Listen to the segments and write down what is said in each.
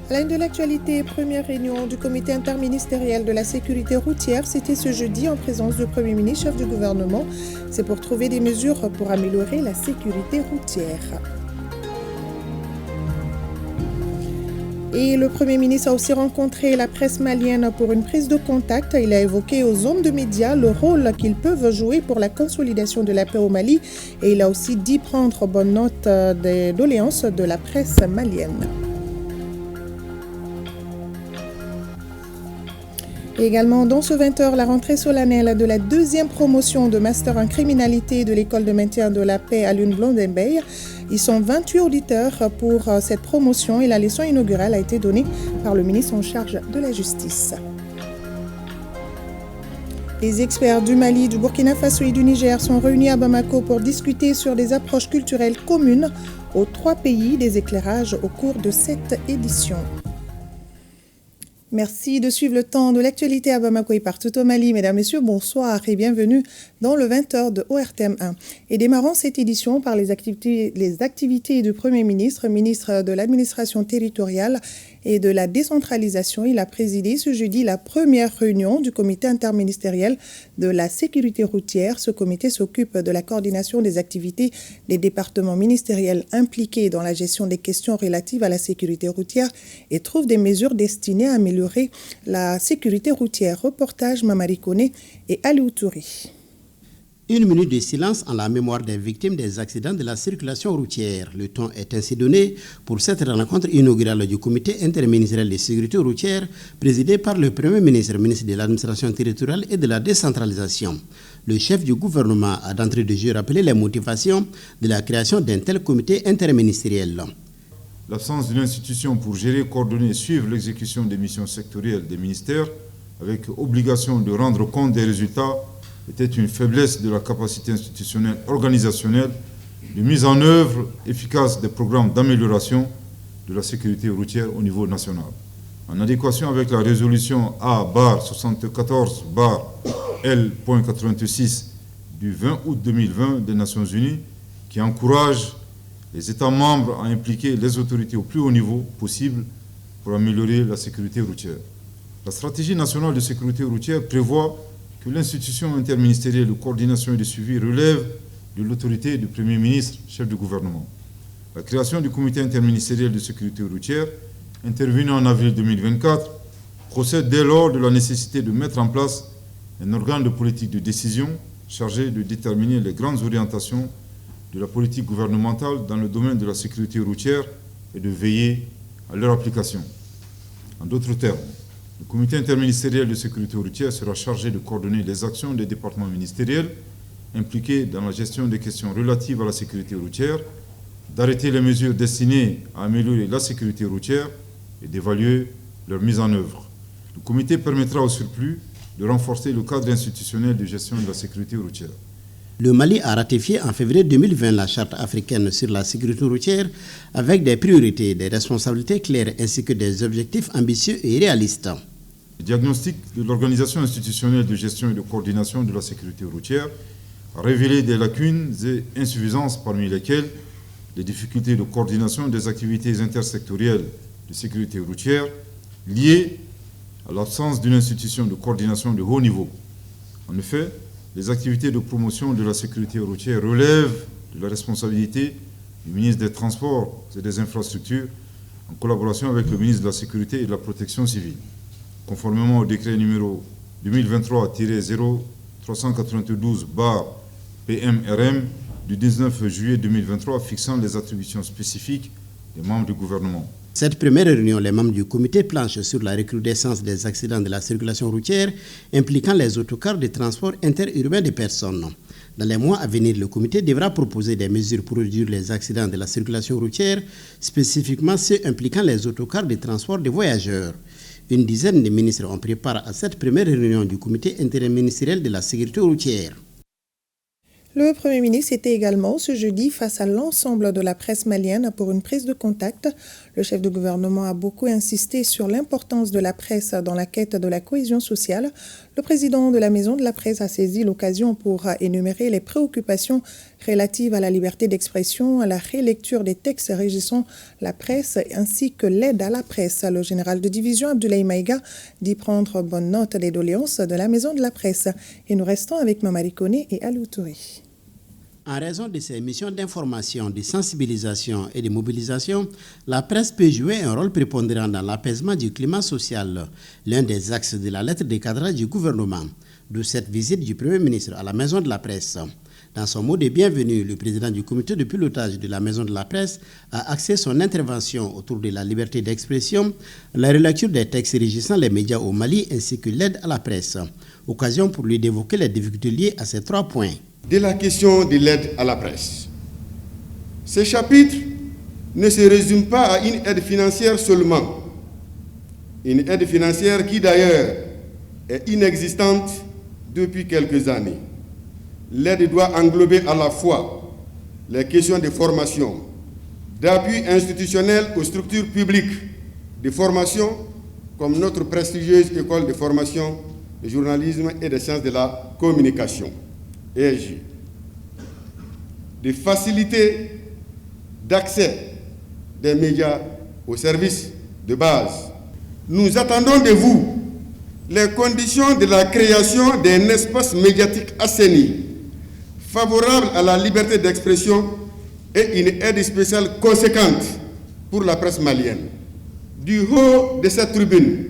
À la une de l'actualité, première réunion du comité interministériel de la sécurité routière, c'était ce jeudi en présence du Premier ministre, chef du gouvernement. C'est pour trouver des mesures pour améliorer la sécurité routière. Et le Premier ministre a aussi rencontré la presse malienne pour une prise de contact. Il a évoqué aux hommes de médias le rôle qu'ils peuvent jouer pour la consolidation de la paix au Mali. Et il a aussi dit prendre bonne note des doléances de la presse malienne. Et également, dans ce 20h, la rentrée solennelle de la deuxième promotion de Master en criminalité de l'École de maintien de la paix à Lune-Blondinbeille. Ils sont 28 auditeurs pour cette promotion et la leçon inaugurale a été donnée par le ministre en charge de la Justice. Les experts du Mali, du Burkina Faso et du Niger sont réunis à Bamako pour discuter sur des approches culturelles communes aux trois pays, des éclairages au cours de cette édition. Merci de suivre le temps de l'actualité à Bamako et partout au Mali. Mesdames, Messieurs, bonsoir et bienvenue dans le 20h de ORTM1. Et démarrons cette édition par les activités du Premier ministre, ministre de l'Administration territoriale et de la décentralisation. Il a présidé ce jeudi la première réunion du comité interministériel de la sécurité routière. Ce comité s'occupe de la coordination des activités des départements ministériels impliqués dans la gestion des questions relatives à la sécurité routière et trouve des mesures destinées à améliorer la sécurité routière. Reportage Mamari Kone et Aliou Touri. Une minute de silence en la mémoire des victimes des accidents de la circulation routière. Le temps est ainsi donné pour cette rencontre inaugurale du comité interministériel de sécurité routière présidé par le Premier ministre, ministre de l'Administration territoriale et de la décentralisation. Le chef du gouvernement a d'entrée de jeu rappelé les motivations de la création d'un tel comité interministériel. L'absence d'une institution pour gérer, coordonner et suivre l'exécution des missions sectorielles des ministères avec obligation de rendre compte des résultats était une faiblesse de la capacité institutionnelle organisationnelle de mise en œuvre efficace des programmes d'amélioration de la sécurité routière au niveau national. En adéquation avec la résolution A-74-L.86 du 20 août 2020 des Nations Unies qui encourage les États membres à impliquer les autorités au plus haut niveau possible pour améliorer la sécurité routière. La stratégie nationale de sécurité routière prévoit que l'institution interministérielle de coordination et de suivi relève de l'autorité du Premier ministre, chef du gouvernement. La création du comité interministériel de sécurité routière, intervenue en avril 2024, procède dès lors de la nécessité de mettre en place un organe de politique de décision chargé de déterminer les grandes orientations de la politique gouvernementale dans le domaine de la sécurité routière et de veiller à leur application. En d'autres termes, le comité interministériel de sécurité routière sera chargé de coordonner les actions des départements ministériels impliqués dans la gestion des questions relatives à la sécurité routière, d'arrêter les mesures destinées à améliorer la sécurité routière et d'évaluer leur mise en œuvre. Le comité permettra au surplus de renforcer le cadre institutionnel de gestion de la sécurité routière. Le Mali a ratifié en février 2020 la Charte africaine sur la sécurité routière avec des priorités, des responsabilités claires ainsi que des objectifs ambitieux et réalistes. Le diagnostic de l'Organisation institutionnelle de gestion et de coordination de la sécurité routière a révélé des lacunes et insuffisances parmi lesquelles les difficultés de coordination des activités intersectorielles de sécurité routière liées à l'absence d'une institution de coordination de haut niveau. En effet, les activités de promotion de la sécurité routière relèvent de la responsabilité du ministre des Transports et des Infrastructures en collaboration avec le ministre de la Sécurité et de la Protection civile. Conformément au décret numéro 2023-0392/PMRM du 19 juillet 2023 fixant les attributions spécifiques des membres du gouvernement. Cette première réunion, les membres du comité planchent sur la recrudescence des accidents de la circulation routière impliquant les autocars de transport interurbain des personnes. Dans les mois à venir, le comité devra proposer des mesures pour réduire les accidents de la circulation routière, spécifiquement ceux impliquant les autocars de transport de voyageurs. Une dizaine de ministres ont pris part à cette première réunion du comité interministériel de la sécurité routière. Le Premier ministre était également ce jeudi face à l'ensemble de la presse malienne pour une prise de contact. Le chef de gouvernement a beaucoup insisté sur l'importance de la presse dans la quête de la cohésion sociale. Le président de la Maison de la Presse a saisi l'occasion pour énumérer les préoccupations relatives à la liberté d'expression, à la relecture des textes régissant la presse ainsi que l'aide à la presse. Le général de division Abdoulaye Maïga dit prendre bonne note des doléances de la Maison de la Presse. Et nous restons avec Mamadi Koné et Alou Touré. En raison de ses missions d'information, de sensibilisation et de mobilisation, la presse peut jouer un rôle prépondérant dans l'apaisement du climat social, l'un des axes de la lettre de cadrage du gouvernement, d'où cette visite du Premier ministre à la Maison de la Presse. Dans son mot de bienvenue, le président du comité de pilotage de la Maison de la Presse a axé son intervention autour de la liberté d'expression, la relecture des textes régissant les médias au Mali ainsi que l'aide à la presse. Occasion pour lui d'évoquer les difficultés liées à ces 3 points. De la question de l'aide à la presse. Ce chapitre ne se résume pas à une aide financière seulement. Une aide financière qui d'ailleurs est inexistante depuis quelques années. L'aide doit englober à la fois les questions de formation, d'appui institutionnel aux structures publiques de formation, comme notre prestigieuse école de formation de journalisme et des sciences de la communication. ESG, de faciliter d'accès des médias aux services de base. Nous attendons de vous les conditions de la création d'un espace médiatique assaini, favorable à la liberté d'expression et une aide spéciale conséquente pour la presse malienne. Du haut de cette tribune,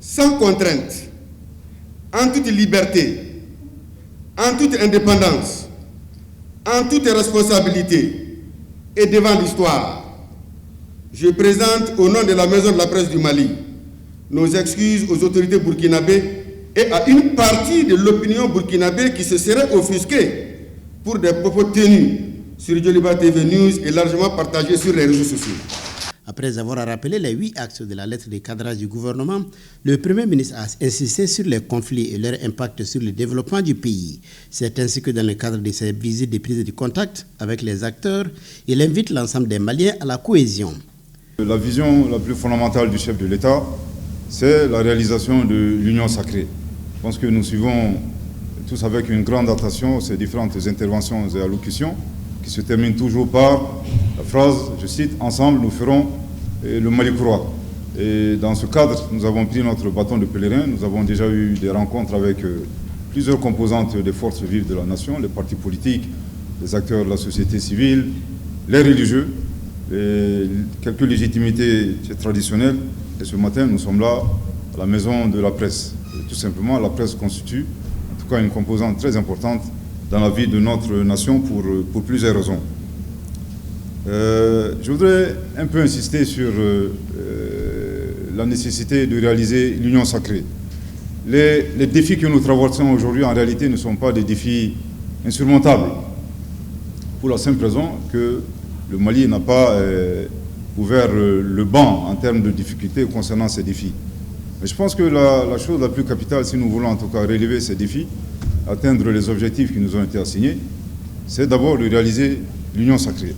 sans contrainte, en toute liberté, en toute indépendance, en toute responsabilité et devant l'histoire, je présente au nom de la Maison de la Presse du Mali nos excuses aux autorités burkinabées et à une partie de l'opinion burkinabé qui se serait offusquée pour des propos tenus sur Joliba TV News et largement partagés sur les réseaux sociaux. Après avoir rappelé les 8 axes de la lettre de cadrage du gouvernement, le Premier ministre a insisté sur les conflits et leur impact sur le développement du pays. C'est ainsi que dans le cadre de ses visites de prise de contact avec les acteurs, il invite l'ensemble des Maliens à la cohésion. La vision la plus fondamentale du chef de l'État, c'est la réalisation de l'union sacrée. Je pense que nous suivons tous avec une grande attention ces différentes interventions et allocutions qui se terminent toujours par la phrase, je cite, « Ensemble, nous ferons le Mali croît ». Et dans ce cadre, nous avons pris notre bâton de pèlerin. Nous avons déjà eu des rencontres avec plusieurs composantes des forces vives de la nation, les partis politiques, les acteurs de la société civile, les religieux, et quelques légitimités traditionnelles. Et ce matin, nous sommes là, à la Maison de la Presse. Et tout simplement, la presse constitue, en tout cas, une composante très importante dans la vie de notre nation pour plusieurs raisons. Je voudrais un peu insister sur la nécessité de réaliser l'union sacrée. Les défis que nous traversons aujourd'hui, en réalité, ne sont pas des défis insurmontables, pour la simple raison que le Mali n'a pas ouvert le banc en termes de difficultés concernant ces défis. Mais je pense que la chose la plus capitale, si nous voulons en tout cas relever ces défis, atteindre les objectifs qui nous ont été assignés, c'est d'abord de réaliser l'union sacrée.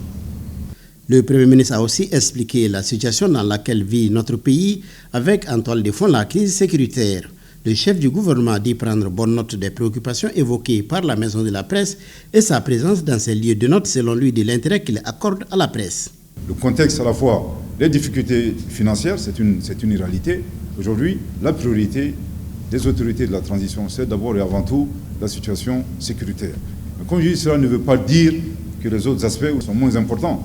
Le Premier ministre a aussi expliqué la situation dans laquelle vit notre pays avec en toile de fond la crise sécuritaire. Le chef du gouvernement dit prendre bonne note des préoccupations évoquées par la Maison de la Presse et sa présence dans ces lieux de note selon lui de l'intérêt qu'il accorde à la presse. Le contexte à la fois, les difficultés financières, c'est une réalité. Aujourd'hui, la priorité des autorités de la transition, c'est d'abord et avant tout la situation sécuritaire. Mais comme je dis, cela ne veut pas dire que les autres aspects sont moins importants.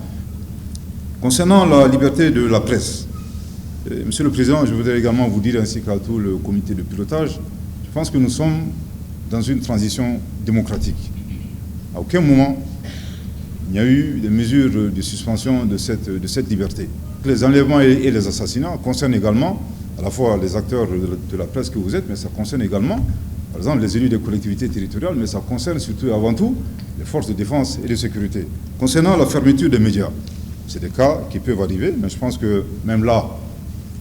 Concernant la liberté de la presse, Monsieur le Président, je voudrais également vous dire, ainsi qu'à tout le comité de pilotage, je pense que nous sommes dans une transition démocratique. À aucun moment, il n'y a eu des mesures de suspension de cette liberté. Les enlèvements et les assassinats concernent également à la fois les acteurs de la presse que vous êtes, mais ça concerne également, par exemple, les élus des collectivités territoriales, mais ça concerne surtout et avant tout les forces de défense et de sécurité. Concernant la fermeture des médias, c'est des cas qui peuvent arriver, mais je pense que même là,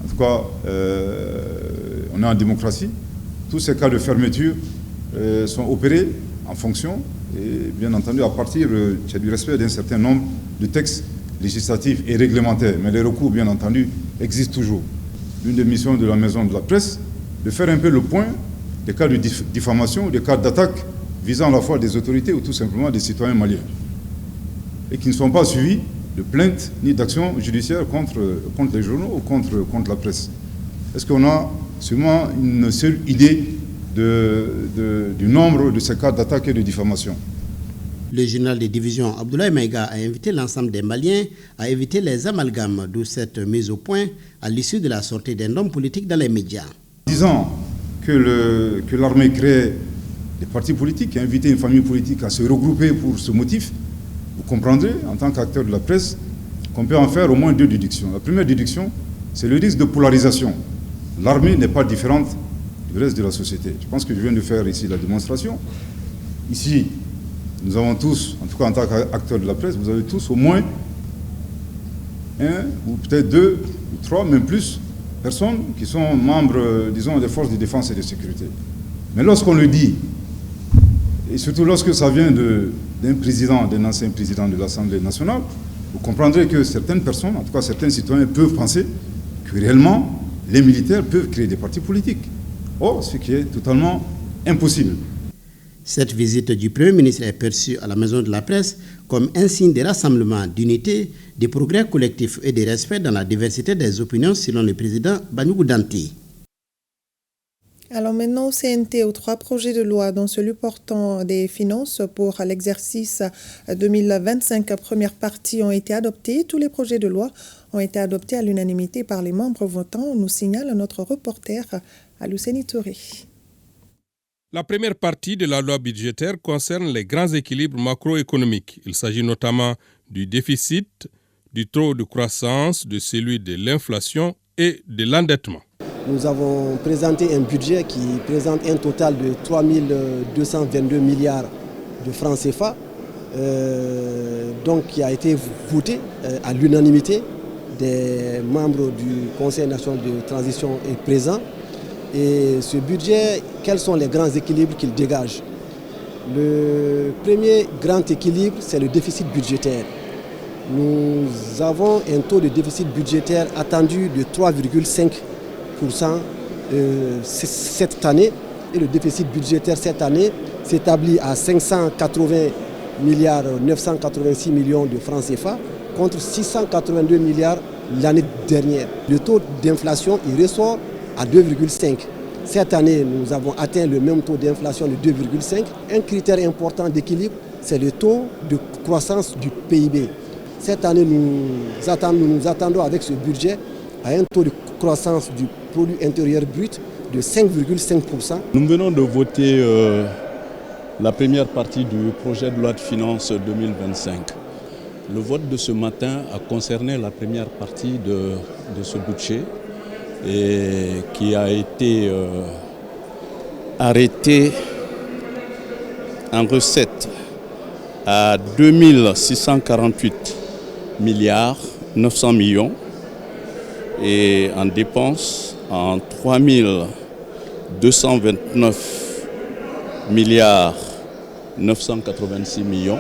en tout cas, on est en démocratie. Tous ces cas de fermeture sont opérés en fonction et bien entendu à partir du respect d'un certain nombre de textes législatifs et réglementaires. Mais les recours, bien entendu, existent toujours. L'une des missions de la Maison de la Presse, de faire un peu le point des cas de diffamation, des cas d'attaque visant à la fois des autorités ou tout simplement des citoyens maliens et qui ne sont pas suivis de plaintes ni d'actions judiciaires contre les journaux ou contre la presse. Est-ce qu'on a sûrement une seule idée du nombre de ces cas d'attaque et de diffamation? Le journal de division Abdoulaye Maïga a invité l'ensemble des Maliens à éviter les amalgames, d'où cette mise au point à l'issue de la sortie d'un homme politique dans les médias. Disant que l'armée crée des partis politiques et inviter une famille politique à se regrouper pour ce motif, vous comprendrez, en tant qu'acteur de la presse, qu'on peut en faire au moins deux déductions. La première déduction, c'est le risque de polarisation. L'armée n'est pas différente du reste de la société. Je pense que je viens de faire ici la démonstration. Ici, nous avons tous, en tout cas en tant qu'acteurs de la presse, vous avez tous au moins un ou peut-être deux ou trois, même plus, personnes qui sont membres, disons, des forces de défense et de sécurité. Mais lorsqu'on le dit, et surtout lorsque ça vient d'un président, d'un ancien président de l'Assemblée nationale, vous comprendrez que certaines personnes, en tout cas certains citoyens, peuvent penser que réellement, les militaires peuvent créer des partis politiques. Or, ce qui est totalement impossible. Cette visite du Premier ministre est perçue à la Maison de la Presse comme un signe de rassemblement, d'unité, de progrès collectif et de respect dans la diversité des opinions, selon le président Banyougou Danti. Alors maintenant au CNT, aux 3 projets de loi, dont celui portant des finances pour l'exercice 2025, première partie, ont été adoptés. Tous les projets de loi ont été adoptés à l'unanimité par les membres votants, nous signale notre reporter Alousseni Touré. La première partie de la loi budgétaire concerne les grands équilibres macroéconomiques. Il s'agit notamment du déficit, du taux de croissance, de celui de l'inflation et de l'endettement. Nous avons présenté un budget qui présente un total de 3 222 milliards de francs CFA, donc qui a été voté à l'unanimité des membres du Conseil national de transition est présent. Et ce budget, quels sont les grands équilibres qu'il dégage? Le premier grand équilibre, c'est le déficit budgétaire. Nous avons un taux de déficit budgétaire attendu de 3,5% cette année. Et le déficit budgétaire cette année s'établit à 580 milliards 986 millions de francs CFA contre 682 milliards l'année dernière. Le taux d'inflation, il ressort à 2,5. Cette année, nous avons atteint le même taux d'inflation de 2,5. Un critère important d'équilibre, c'est le taux de croissance du PIB. Cette année, nous nous attendons avec ce budget à un taux de croissance du produit intérieur brut de 5,5%. Nous venons de voter la première partie du projet de loi de finances 2025. Le vote de ce matin a concerné la première partie de ce budget et qui a été arrêté en recette à 2648 milliards 900 millions et en dépenses en 3229 milliards 986 millions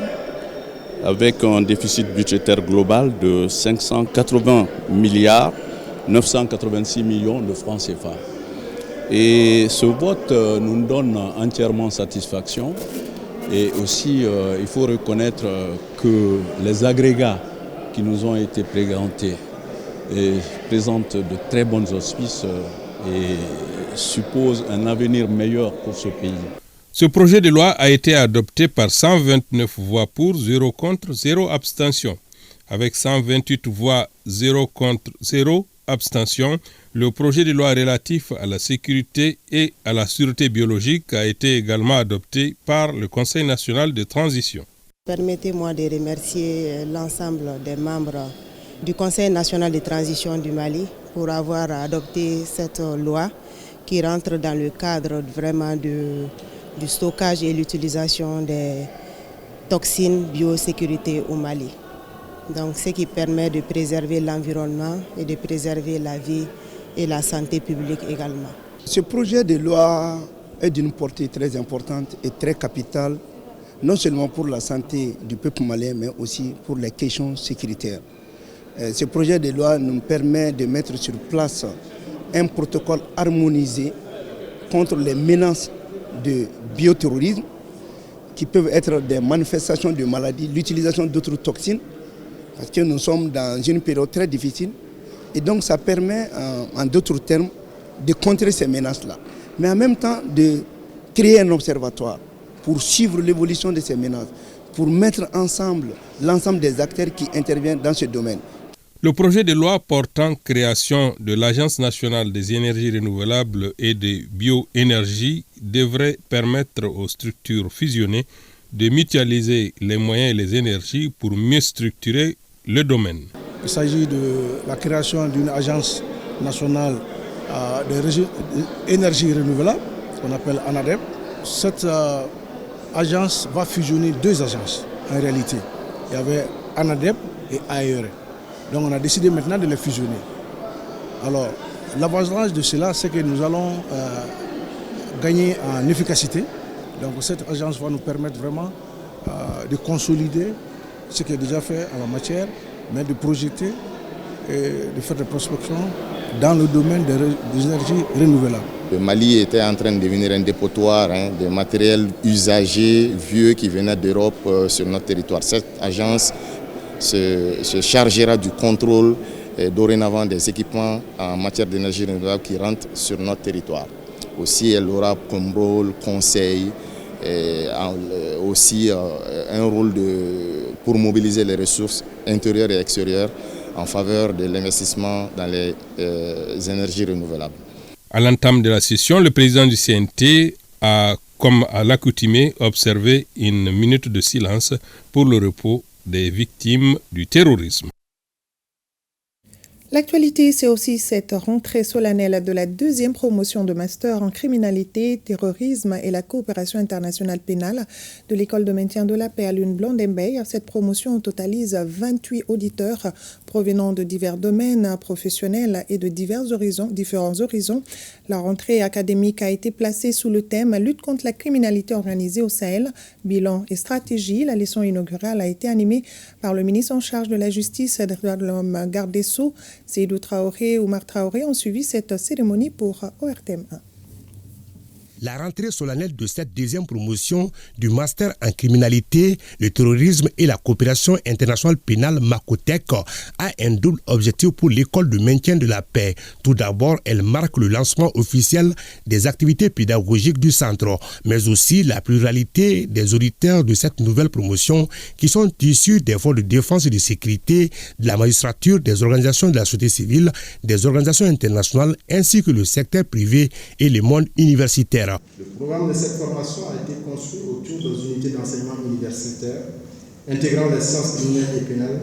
avec un déficit budgétaire global de 580 milliards 986 millions de francs CFA. Et ce vote nous donne entièrement satisfaction. Et aussi, il faut reconnaître que les agrégats qui nous ont été présentés présentent de très bons auspices et supposent un avenir meilleur pour ce pays. Ce projet de loi a été adopté par 129 voix pour, 0 contre, 0 abstention. Avec 128 voix, 0 contre, 0 abstention, le projet de loi relatif à la sécurité et à la sûreté biologique a été également adopté par le Conseil national de transition. Permettez-moi de remercier l'ensemble des membres du Conseil national de transition du Mali pour avoir adopté cette loi qui rentre dans le cadre vraiment du stockage et l'utilisation des toxines biosécurité au Mali. Donc, ce qui permet de préserver l'environnement et de préserver la vie et la santé publique également. Ce projet de loi est d'une portée très importante et très capitale non seulement pour la santé du peuple malien, mais aussi pour les questions sécuritaires. Ce projet de loi nous permet de mettre sur place un protocole harmonisé contre les menaces de bioterrorisme qui peuvent être des manifestations de maladies, l'utilisation d'autres toxines, parce que nous sommes dans une période très difficile. Et donc ça permet, en d'autres termes, de contrer ces menaces-là. Mais en même temps, de créer un observatoire pour suivre l'évolution de ces menaces, pour mettre ensemble l'ensemble des acteurs qui interviennent dans ce domaine. Le projet de loi portant création de l'Agence nationale des énergies renouvelables et des bioénergies devrait permettre aux structures fusionnées de mutualiser les moyens et les énergies pour mieux structurer le domaine. Il s'agit de la création d'une agence nationale d'énergie renouvelable, qu'on appelle ANADEP. Cette agence va fusionner deux agences en réalité. Il y avait ANADEP et AER. Donc on a décidé maintenant de les fusionner. Alors l'avantage de cela, c'est que nous allons gagner en efficacité. Donc cette agence va nous permettre vraiment de consolider ce qui est déjà fait en la matière, mais de projeter et de faire des prospections dans le domaine des énergies renouvelables. Le Mali était en train de devenir un dépotoir de matériel usagé, vieux, qui venait d'Europe sur notre territoire. Cette agence se chargera du contrôle dorénavant des équipements en matière d'énergie renouvelable qui rentrent sur notre territoire. Aussi, elle aura comme rôle conseil, et aussi un rôle pour mobiliser les ressources intérieures et extérieures en faveur de l'investissement dans les énergies renouvelables. À l'entame de la session, le président du CNT a, comme à l'accoutumée, observé une minute de silence pour le repos des victimes du terrorisme. L'actualité, c'est aussi cette rentrée solennelle de la deuxième promotion de master en criminalité, terrorisme et la coopération internationale pénale de l'école de maintien de la paix à Lune-Blondembey. Cette promotion totalise 28 auditeurs provenant de divers domaines professionnels et de différents horizons. La rentrée académique a été placée sous le thème « Lutte contre la criminalité organisée au Sahel, bilan et stratégie ». La leçon inaugurale a été animée par le ministre en charge de la justice et des droits de l'homme, garde des Sceaux. Seydou Traoré et Oumar Traoré ont suivi cette cérémonie pour ORTM1. La rentrée solennelle de cette deuxième promotion du master en criminalité, le terrorisme et la coopération internationale pénale Macotec a un double objectif pour l'école de maintien de la paix. Tout d'abord, elle marque le lancement officiel des activités pédagogiques du centre, mais aussi la pluralité des auditeurs de cette nouvelle promotion qui sont issus des forces de défense et de sécurité, de la magistrature, des organisations de la société civile, des organisations internationales ainsi que le secteur privé et le monde universitaire. Le programme de cette formation a été construit autour des unités d'enseignement universitaire, intégrant les sciences criminelles et pénales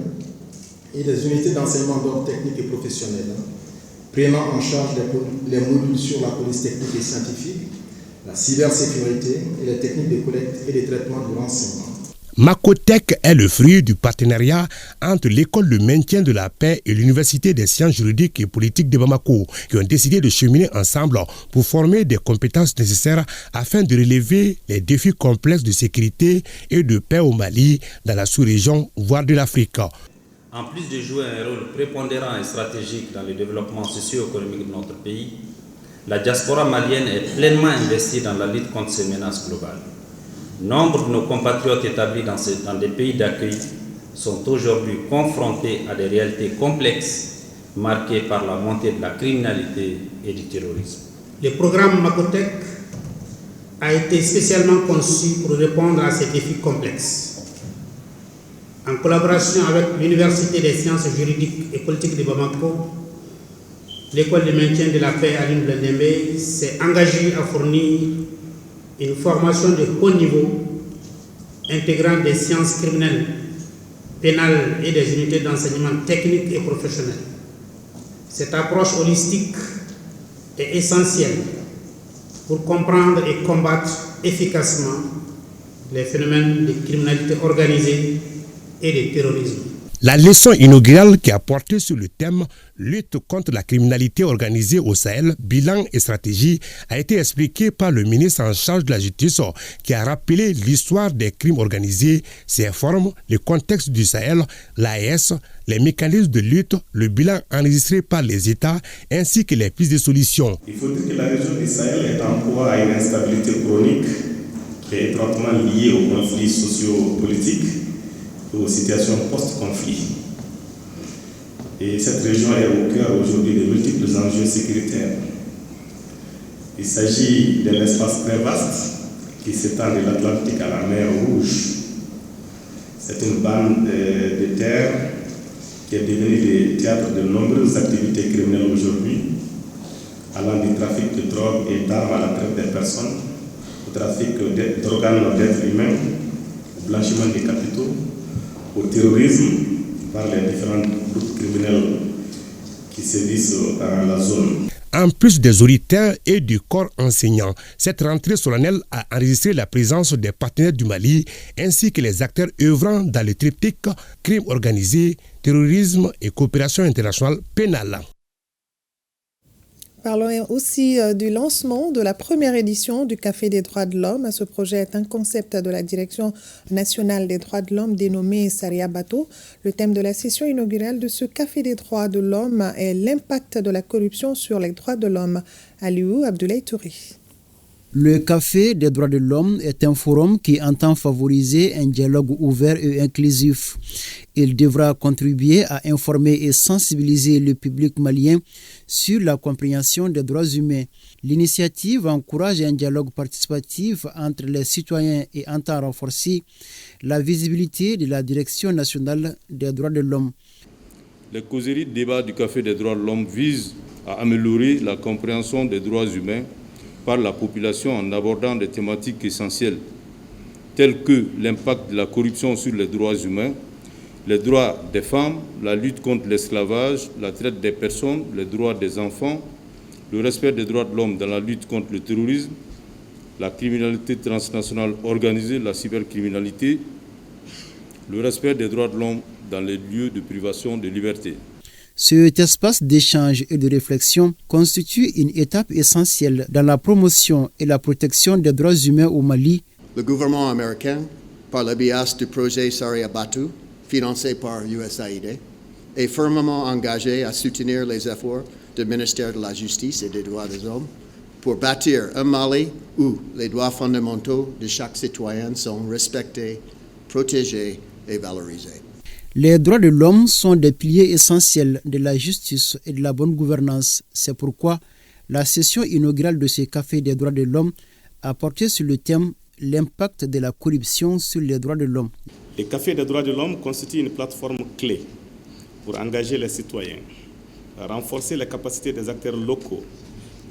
et des unités d'enseignement d'ordre technique et professionnel, prenant en charge les modules sur la police technique et scientifique, la cybersécurité et les techniques de collecte et de traitement de renseignement. Macotec est le fruit du partenariat entre l'école de maintien de la paix et l'université des sciences juridiques et politiques de Bamako, qui ont décidé de cheminer ensemble pour former des compétences nécessaires afin de relever les défis complexes de sécurité et de paix au Mali, dans la sous-région, voire de l'Afrique. En plus de jouer un rôle prépondérant et stratégique dans le développement socio-économique de notre pays, la diaspora malienne est pleinement investie dans la lutte contre ces menaces globales. Nombre de nos compatriotes établis dans des pays d'accueil sont aujourd'hui confrontés à des réalités complexes marquées par la montée de la criminalité et du terrorisme. Le programme Macotec a été spécialement conçu pour répondre à ces défis complexes. En collaboration avec l'Université des sciences juridiques et politiques de Bamako, l'école de maintien de la paix à Lune-Blondembey s'est engagée à fournir une formation de haut niveau intégrant des sciences criminelles, pénales et des unités d'enseignement technique et professionnel. Cette approche holistique est essentielle pour comprendre et combattre efficacement les phénomènes de criminalité organisée et de terrorisme. La leçon inaugurale qui a porté sur le thème « Lutte contre la criminalité organisée au Sahel, bilan et stratégie » a été expliquée par le ministre en charge de la justice qui a rappelé l'histoire des crimes organisés, ses formes, le contexte du Sahel, l'AES, les mécanismes de lutte, le bilan enregistré par les États ainsi que les pistes de solutions. Il faut dire que la région du Sahel est en proie à une instabilité chronique qui est étroitement liée aux conflits socio-politiques et aux situations post-conflit. Et cette région est au cœur aujourd'hui de multiples enjeux sécuritaires. Il s'agit d'un espace très vaste qui s'étend de l'Atlantique à la mer Rouge. C'est une bande de terre qui est devenue le théâtre de nombreuses activités criminelles aujourd'hui, allant du trafic de drogue et d'armes à la traite des personnes, au trafic d'organes d'êtres humains, au blanchiment des capitaux, au terrorisme par les différents groupes criminels qui sévissent dans la zone. En plus des auditeurs et du corps enseignant, cette rentrée solennelle a enregistré la présence des partenaires du Mali ainsi que les acteurs œuvrant dans le triptyque crime organisé, terrorisme et coopération internationale pénale. Parlons aussi du lancement de la première édition du Café des droits de l'homme. Ce projet est un concept de la Direction nationale des droits de l'homme dénommé Saria Bato. Le thème de la session inaugurale de ce Café des droits de l'homme est l'impact de la corruption sur les droits de l'homme. Aliou Abdoulaye Touré. Le Café des droits de l'homme est un forum qui entend favoriser un dialogue ouvert et inclusif. Il devra contribuer à informer et sensibiliser le public malien sur la compréhension des droits humains. L'initiative encourage un dialogue participatif entre les citoyens et entend renforcer la visibilité de la Direction nationale des droits de l'homme. Les causeries de débat du Café des droits de l'homme visent à améliorer la compréhension des droits humains par la population en abordant des thématiques essentielles telles que l'impact de la corruption sur les droits humains, les droits des femmes, la lutte contre l'esclavage, la traite des personnes, les droits des enfants, le respect des droits de l'homme dans la lutte contre le terrorisme, la criminalité transnationale organisée, la cybercriminalité, le respect des droits de l'homme dans les lieux de privation de liberté. Cet espace d'échange et de réflexion constitue une étape essentielle dans la promotion et la protection des droits humains au Mali. Le gouvernement américain, par le biais du projet Saria Bato, financé par USAID, est fermement engagé à soutenir les efforts du ministère de la Justice et des Droits des Hommes pour bâtir un Mali où les droits fondamentaux de chaque citoyen sont respectés, protégés et valorisés. Les droits de l'homme sont des piliers essentiels de la justice et de la bonne gouvernance. C'est pourquoi la session inaugurale de ce Café des droits de l'homme a porté sur le thème « L'impact de la corruption sur les droits de l'homme ». Le Café des droits de l'homme constitue une plateforme clé pour engager les citoyens, renforcer les capacités des acteurs locaux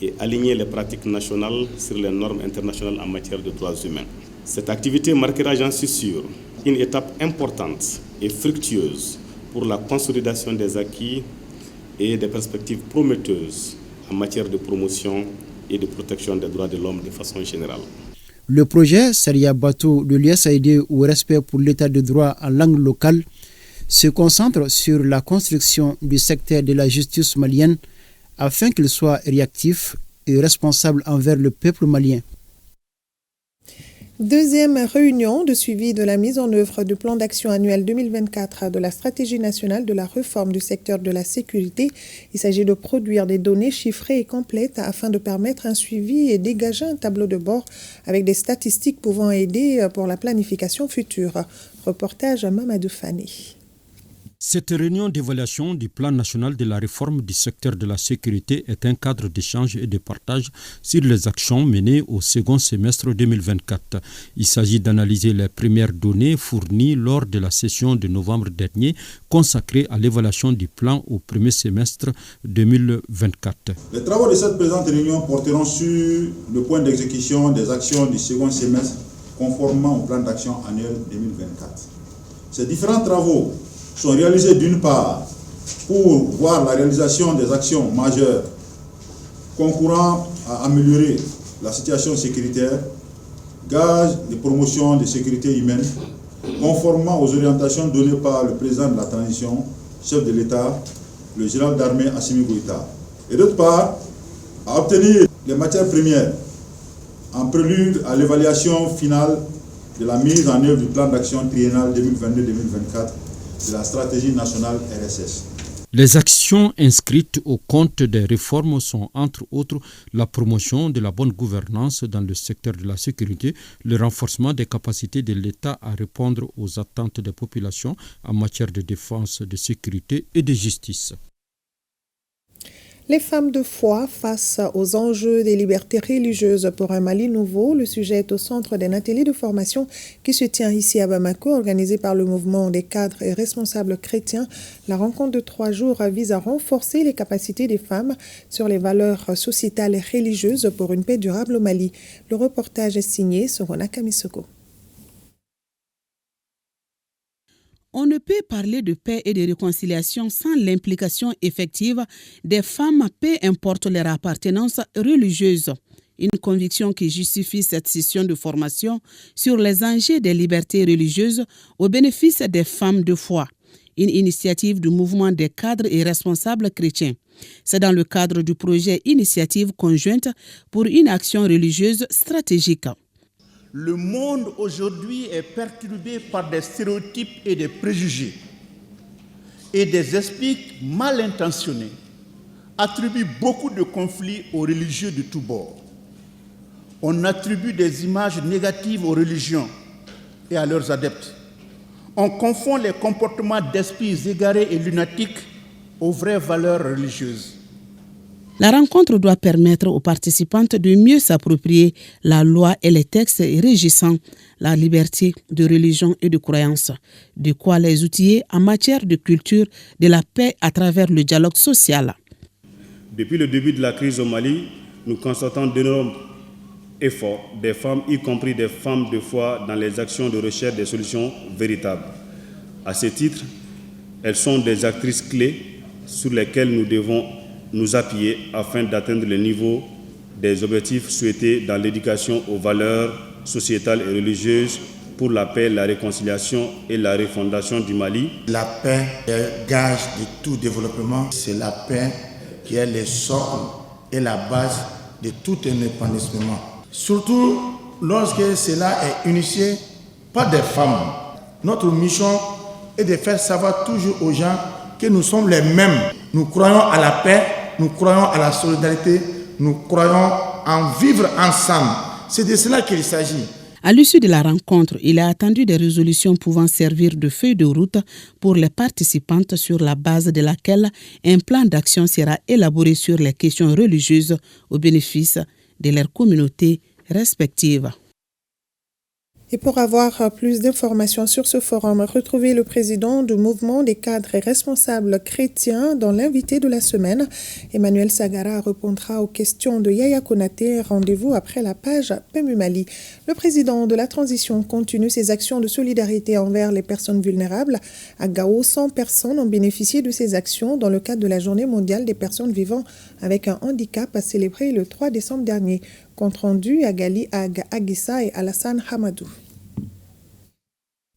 et aligner les pratiques nationales sur les normes internationales en matière de droits humains. Cette activité marquera, j'en suis sûr, une étape importante et fructueuse pour la consolidation des acquis et des perspectives prometteuses en matière de promotion et de protection des droits de l'homme de façon générale. Le projet Saria Bato de l'USAID au respect pour l'état de droit en langue locale se concentre sur la construction du secteur de la justice malienne afin qu'il soit réactif et responsable envers le peuple malien. Deuxième réunion de suivi de la mise en œuvre du plan d'action annuel 2024 de la stratégie nationale de la réforme du secteur de la sécurité. Il s'agit de produire des données chiffrées et complètes afin de permettre un suivi et dégager un tableau de bord avec des statistiques pouvant aider pour la planification future. Reportage à Mamadou Fani. Cette réunion d'évaluation du plan national de la réforme du secteur de la sécurité est un cadre d'échange et de partage sur les actions menées au second semestre 2024. Il s'agit d'analyser les premières données fournies lors de la session de novembre dernier consacrée à l'évaluation du plan au premier semestre 2024. Les travaux de cette présente réunion porteront sur le point d'exécution des actions du second semestre conformément au plan d'action annuel 2024. Ces différents travaux sont réalisés d'une part pour voir la réalisation des actions majeures concourant à améliorer la situation sécuritaire, gage de promotion de sécurité humaine, conformément aux orientations données par le président de la transition, chef de l'État, le général d'armée Assimi Goïta. Et d'autre part, à obtenir les matières premières en prélude à l'évaluation finale de la mise en œuvre du plan d'action triennal 2022-2024 de la stratégie nationale RSS. Les actions inscrites au compte des réformes sont entre autres la promotion de la bonne gouvernance dans le secteur de la sécurité, le renforcement des capacités de l'État à répondre aux attentes des populations en matière de défense, de sécurité et de justice. Les femmes de foi face aux enjeux des libertés religieuses pour un Mali nouveau. Le sujet est au centre d'un atelier de formation qui se tient ici à Bamako, organisé par le mouvement des cadres et responsables chrétiens. La rencontre de 3 jours vise à renforcer les capacités des femmes sur les valeurs sociétales et religieuses pour une paix durable au Mali. Le reportage est signé Sorona Kamisoko. On ne peut parler de paix et de réconciliation sans l'implication effective des femmes, peu importe leur appartenance religieuse. Une conviction qui justifie cette session de formation sur les enjeux des libertés religieuses au bénéfice des femmes de foi. Une initiative du mouvement des cadres et responsables chrétiens. C'est dans le cadre du projet Initiative conjointe pour une action religieuse stratégique. Le monde aujourd'hui est perturbé par des stéréotypes et des préjugés. Et des esprits mal intentionnés attribuent beaucoup de conflits aux religieux de tous bords. On attribue des images négatives aux religions et à leurs adeptes. On confond les comportements d'esprits égarés et lunatiques aux vraies valeurs religieuses. La rencontre doit permettre aux participantes de mieux s'approprier la loi et les textes régissant la liberté de religion et de croyance, de quoi les outiller en matière de culture de la paix à travers le dialogue social. Depuis le début de la crise au Mali, nous constatons d'énormes efforts des femmes, y compris des femmes de foi, dans les actions de recherche des solutions véritables. À ce titre, elles sont des actrices clés sur lesquelles nous devons nous appuyer afin d'atteindre le niveau des objectifs souhaités dans l'éducation aux valeurs sociétales et religieuses pour la paix, la réconciliation et la refondation du Mali. La paix est gage de tout développement. C'est la paix qui est le socle et la base de tout un épanouissement. Surtout lorsque cela est initié par des femmes. Notre mission est de faire savoir toujours aux gens que nous sommes les mêmes. Nous croyons à la paix, nous croyons à la solidarité, nous croyons en vivre ensemble. C'est de cela qu'il s'agit. À l'issue de la rencontre, il est attendu des résolutions pouvant servir de feuille de route pour les participantes sur la base de laquelle un plan d'action sera élaboré sur les questions religieuses au bénéfice de leurs communautés respectives. Et pour avoir plus d'informations sur ce forum, retrouvez le président du mouvement des cadres et responsables chrétiens dans l'invité de la semaine. Emmanuel Sagara répondra aux questions de Yaya Konaté. Rendez-vous après la page PMU Mali. Le président de la transition continue ses actions de solidarité envers les personnes vulnérables. À Gao, 100 personnes ont bénéficié de ces actions dans le cadre de la Journée mondiale des personnes vivant avec un handicap célébrée le 3 décembre dernier. Compte rendu à Gali Agissa et Alassane Hamadou.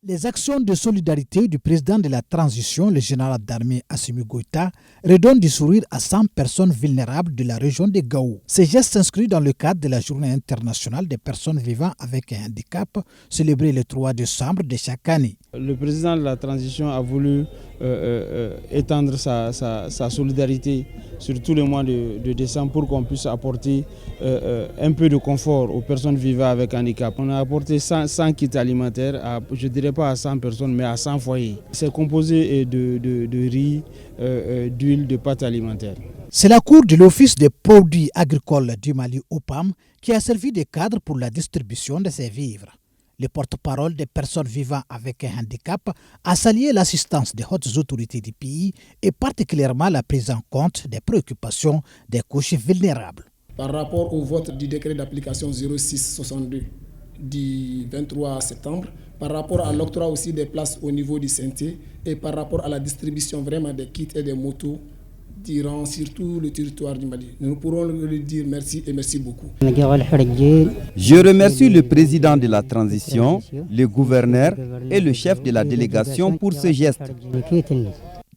Les actions de solidarité du président de la transition, le général d'armée Assimi Goïta, redonnent du sourire à 100 personnes vulnérables de la région de Gao. Ces gestes s'inscrivent dans le cadre de la Journée internationale des personnes vivant avec un handicap, célébrée le 3 décembre de chaque année. Le président de la transition a voulu étendre sa solidarité sur tout le mois de décembre pour qu'on puisse apporter un peu de confort aux personnes vivant avec handicap. On a apporté 100 kits alimentaires, je ne dirais pas à 100 personnes, mais à 100 foyers. C'est composé de riz, d'huile, de pâtes alimentaires. C'est la cour de l'Office des produits agricoles du Mali, OPAM, qui a servi de cadre pour la distribution de ces vivres. Le porte-parole des personnes vivant avec un handicap a salué l'assistance des hautes autorités du pays et particulièrement la prise en compte des préoccupations des couches vulnérables. Par rapport au vote du décret d'application 0662 du 23 septembre, par rapport à l'octroi aussi des places au niveau du CNT et par rapport à la distribution vraiment des kits et des motos durant surtout le territoire du Mali. Nous pourrons lui dire merci et merci beaucoup. Je remercie le président de la transition, le gouverneur et le chef de la délégation pour ce geste.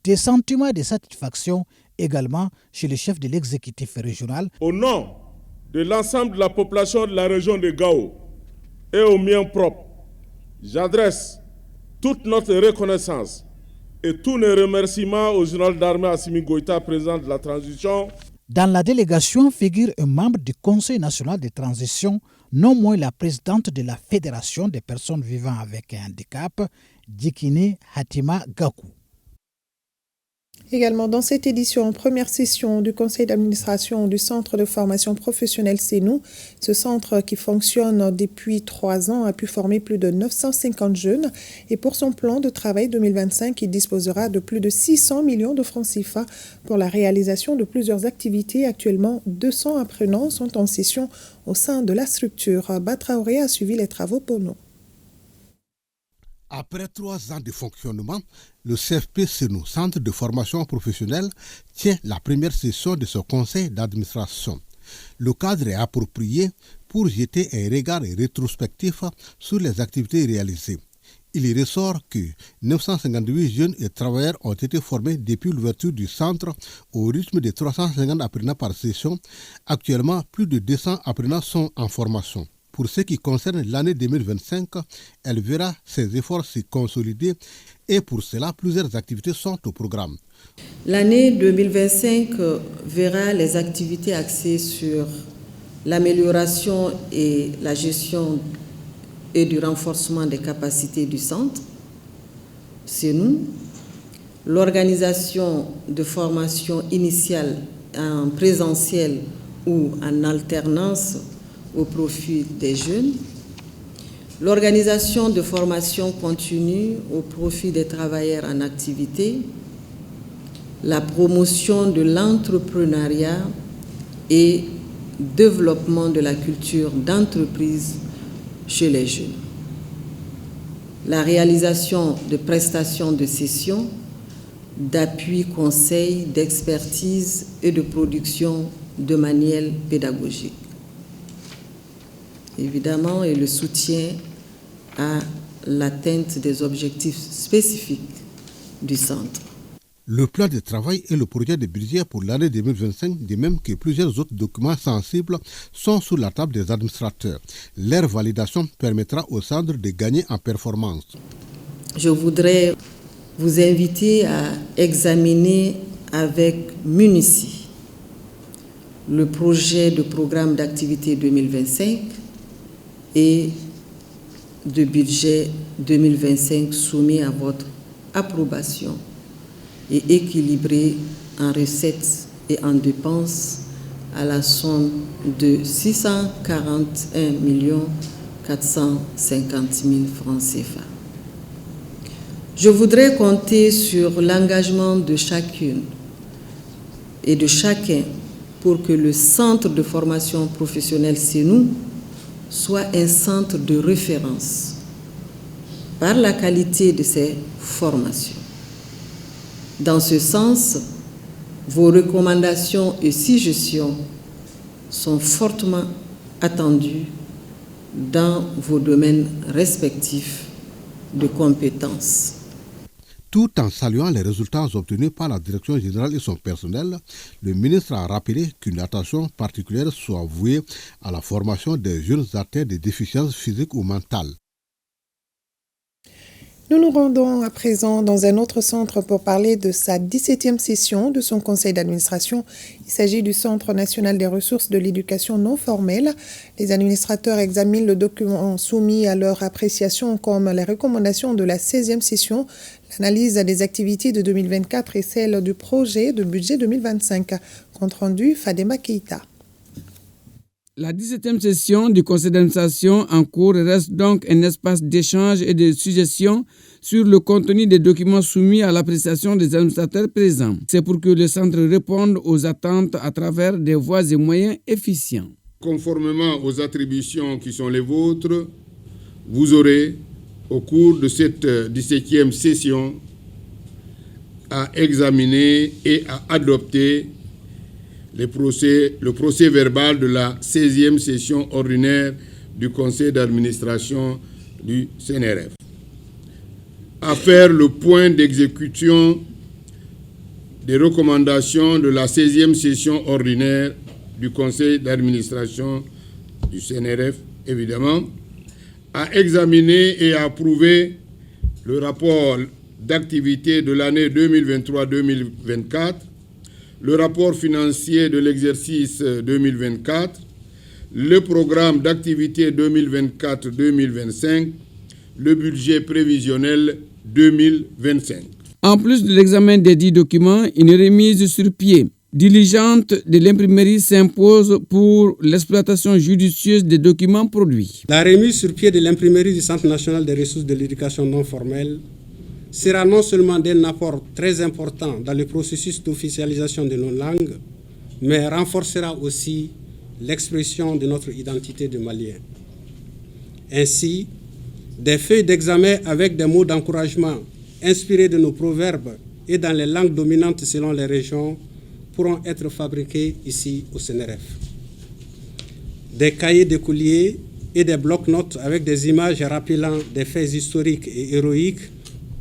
Des sentiments de satisfaction également chez le chef de l'exécutif régional. Au nom de l'ensemble de la population de la région de Gao et au mien propre, j'adresse toute notre reconnaissance et tous nos remerciements au général d'armée Assimi Goïta, président de la transition. Dans la délégation figure un membre du Conseil national de transition, non moins la présidente de la Fédération des personnes vivant avec un handicap, Djikine Hatima Gakou. Également dans cette édition, première session du conseil d'administration du centre de formation professionnelle CENU. Ce centre qui fonctionne depuis 3 ans a pu former plus de 950 jeunes et pour son plan de travail 2025, il disposera de plus de 600 millions de francs CFA pour la réalisation de plusieurs activités. Actuellement, 200 apprenants sont en session au sein de la structure. Batraoré a suivi les travaux pour nous. Après 3 ans de fonctionnement, le CFP CENU, Centre de formation professionnelle, tient la première session de son conseil d'administration. Le cadre est approprié pour jeter un regard rétrospectif sur les activités réalisées. Il y ressort que 958 jeunes et travailleurs ont été formés depuis l'ouverture du centre au rythme de 350 apprenants par session. Actuellement, plus de 200 apprenants sont en formation. Pour ce qui concerne l'année 2025, elle verra ses efforts se consolider et pour cela, plusieurs activités sont au programme. L'année 2025 verra les activités axées sur l'amélioration et la gestion et du renforcement des capacités du centre, CENU, l'organisation de formation initiale en présentiel ou en alternance au profit des jeunes, l'organisation de formation continue au profit des travailleurs en activité, la promotion de l'entrepreneuriat et développement de la culture d'entreprise chez les jeunes, la réalisation de prestations de session, d'appui conseil, d'expertise et de production de manuels pédagogiques. Évidemment, et le soutien à l'atteinte des objectifs spécifiques du centre. Le plan de travail et le projet de budget pour l'année 2025, de même que plusieurs autres documents sensibles, sont sur la table des administrateurs. Leur validation permettra au centre de gagner en performance. Je voudrais vous inviter à examiner avec minutie le projet de programme d'activité 2025 et de budget 2025 soumis à votre approbation et équilibré en recettes et en dépenses à la somme de 641 450 000 francs CFA. Je voudrais compter sur l'engagement de chacune et de chacun pour que le centre de formation professionnelle CENU soit un centre de référence par la qualité de ses formations. Dans ce sens, vos recommandations et suggestions sont fortement attendues dans vos domaines respectifs de compétences. Tout en saluant les résultats obtenus par la direction générale et son personnel, le ministre a rappelé qu'une attention particulière soit vouée à la formation des jeunes atteints de déficiences physiques ou mentales. Nous nous rendons à présent dans un autre centre pour parler de sa 17e session de son conseil d'administration. Il s'agit du Centre national des ressources de l'éducation non formelle. Les administrateurs examinent le document soumis à leur appréciation comme les recommandations de la 16e session, l'analyse des activités de 2024 et celle du projet de budget 2025. Compte rendu, Fadema Keita. La 17e session du conseil d'administration en cours reste donc un espace d'échange et de suggestions sur le contenu des documents soumis à l'appréciation des administrateurs présents. C'est pour que le centre réponde aux attentes à travers des voies et moyens efficients. Conformément aux attributions qui sont les vôtres, vous aurez, au cours de cette 17e session, à examiner et à adopter le procès verbal de la 16e session ordinaire du conseil d'administration du CNRF, à faire le point d'exécution des recommandations de la 16e session ordinaire du conseil d'administration du CNRF, évidemment, à examiner et à approuver le rapport d'activité de l'année 2023-2024, le rapport financier de l'exercice 2024, le programme d'activité 2024-2025, le budget prévisionnel 2025. En plus de l'examen des 10 documents, une remise sur pied diligente de l'imprimerie s'impose pour l'exploitation judicieuse des documents produits. La remise sur pied de l'imprimerie du Centre national des ressources de l'éducation non formelle sera non seulement d'un apport très important dans le processus d'officialisation de nos langues, mais renforcera aussi l'expression de notre identité de Malien. Ainsi, des feuilles d'examen avec des mots d'encouragement inspirés de nos proverbes et dans les langues dominantes selon les régions pourront être fabriqués ici au CNRF. Des cahiers d'écoliers et des blocs-notes avec des images rappelant des faits historiques et héroïques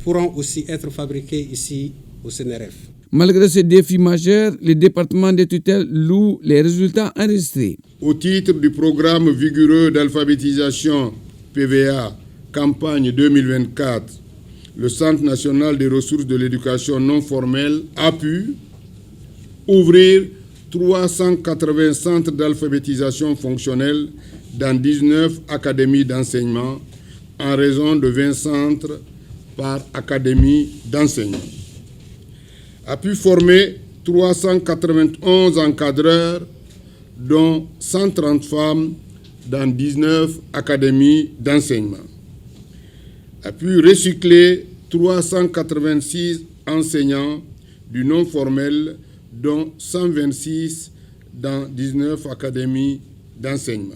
pourront aussi être fabriqués ici au CNRF. Malgré ces défis majeurs, le département de tutelle loue les résultats enregistrés. Au titre du programme vigoureux d'alphabétisation PVA, campagne 2024, le Centre national des ressources de l'éducation non formelle a pu ouvrir 380 centres d'alphabétisation fonctionnelle dans 19 académies d'enseignement en raison de 20 centres par académie d'enseignement. A pu former 391 encadreurs, dont 130 femmes dans 19 académies d'enseignement. A pu recycler 386 enseignants du non formel, dont 126 dans 19 académies d'enseignement.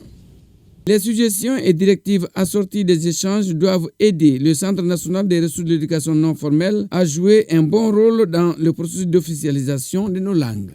Les suggestions et directives assorties des échanges doivent aider le Centre national des ressources de l'éducation non formelle à jouer un bon rôle dans le processus d'officialisation de nos langues.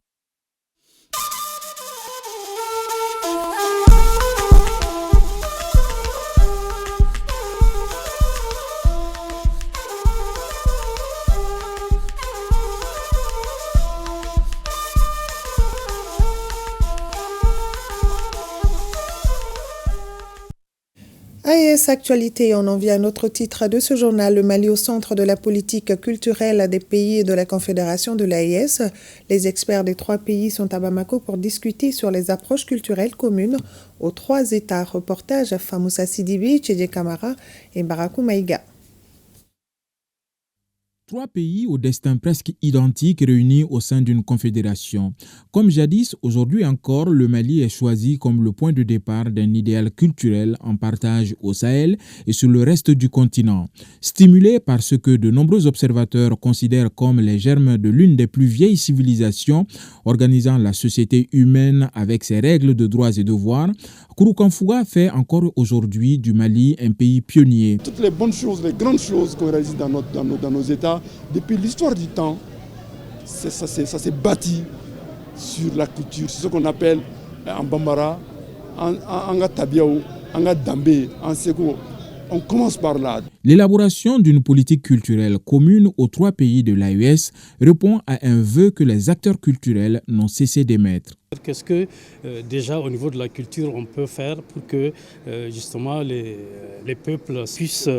AES Actualité, on en vient à notre titre de ce journal, le Mali au centre de la politique culturelle des pays et de la Confédération de l'AES. Les experts des 3 pays sont à Bamako pour discuter sur les approches culturelles communes aux 3 États. Reportage Famoussa Sidibi, Tchédje Kamara et Barakou Maïga. 3 pays au destin presque identique réunis au sein d'une confédération. Comme jadis, aujourd'hui encore, le Mali est choisi comme le point de départ d'un idéal culturel en partage au Sahel et sur le reste du continent. Stimulé par ce que de nombreux observateurs considèrent comme les germes de l'une des plus vieilles civilisations organisant la société humaine avec ses règles de droits et devoirs, Kouroukanfouga fait encore aujourd'hui du Mali un pays pionnier. Toutes les bonnes choses, les grandes choses qu'on réalise dans nos États, depuis l'histoire du temps, ça s'est bâti sur la culture. C'est ce qu'on appelle en Bambara, en Tabiaou, en Dambé, en Seko. On commence par là. L'élaboration d'une politique culturelle commune aux 3 pays de l'AES répond à un vœu que les acteurs culturels n'ont cessé d'émettre. Qu'est-ce que déjà au niveau de la culture on peut faire pour que justement les peuples puissent